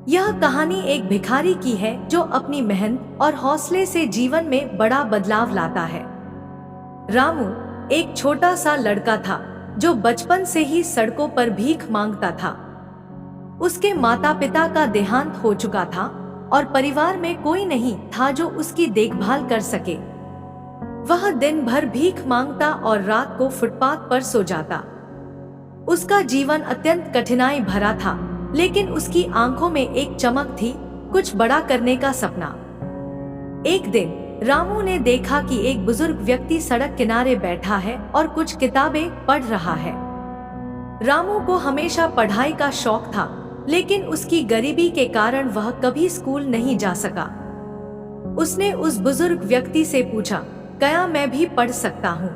यह कहानी एक भिखारी की है जो अपनी मेहनत और हौसले से जीवन में बड़ा बदलाव लाता है। रामू एक छोटा सा लड़का था जो बचपन से ही सड़कों पर भीख मांगता था। उसके माता पिता का देहांत हो चुका था और परिवार में कोई नहीं था जो उसकी देखभाल कर सके। वह दिन भर भीख मांगता और रात को फुटपाथ पर सो जाता। उसका जीवन अत्यंत कठिनाई भरा था, लेकिन उसकी आंखों में एक चमक थी, कुछ बड़ा करने का सपना। एक दिन रामू ने देखा कि एक बुजुर्ग व्यक्ति सड़क किनारे बैठा है और कुछ किताबें पढ़ रहा है। रामू को हमेशा पढ़ाई का शौक था, लेकिन उसकी गरीबी के कारण वह कभी स्कूल नहीं जा सका। उसने उस बुजुर्ग व्यक्ति से पूछा, क्या मैं भी पढ़ सकता हूँ?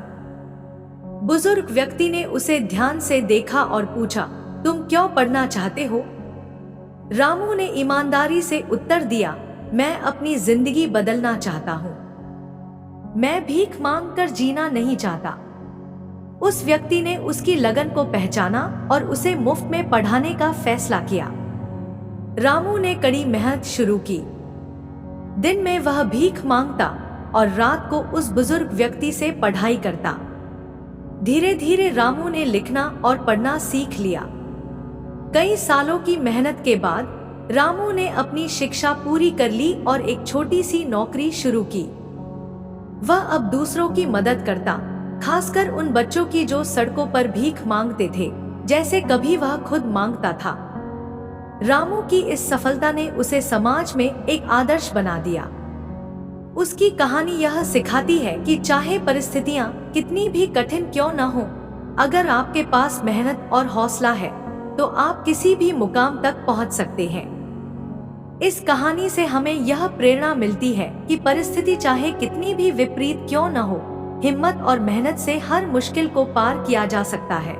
बुजुर्ग व्यक्ति ने उसे ध्यान से देखा और पूछा, तुम क्यों पढ़ना चाहते हो? रामू ने ईमानदारी से उत्तर दिया, मैं अपनी जिंदगी बदलना चाहता हूँ। मैं भीख मांग कर जीना नहीं चाहता। उस व्यक्ति ने उसकी लगन को पहचाना और उसे मुफ्त में पढ़ाने का फैसला किया। रामू ने कड़ी मेहनत शुरू की। दिन में वह भीख मांगता और रात को उस बुजुर्ग व्यक्ति से पढ़ाई करता। धीरे धीरे रामू ने लिखना और पढ़ना सीख लिया। कई सालों की मेहनत के बाद रामू ने अपनी शिक्षा पूरी कर ली और एक छोटी सी नौकरी शुरू की। वह अब दूसरों की मदद करता, खासकर उन बच्चों की जो सड़कों पर भीख मांगते थे, जैसे कभी वह खुद मांगता था। रामू की इस सफलता ने उसे समाज में एक आदर्श बना दिया। उसकी कहानी यह सिखाती है कि चाहे परिस्थितियां कितनी भी कठिन क्यों न हो, अगर आपके पास मेहनत और हौसला है तो आप किसी भी मुकाम तक पहुंच सकते हैं। इस कहानी से हमें यह प्रेरणा मिलती है कि परिस्थिति चाहे कितनी भी विपरीत क्यों न हो, हिम्मत और मेहनत से हर मुश्किल को पार किया जा सकता है।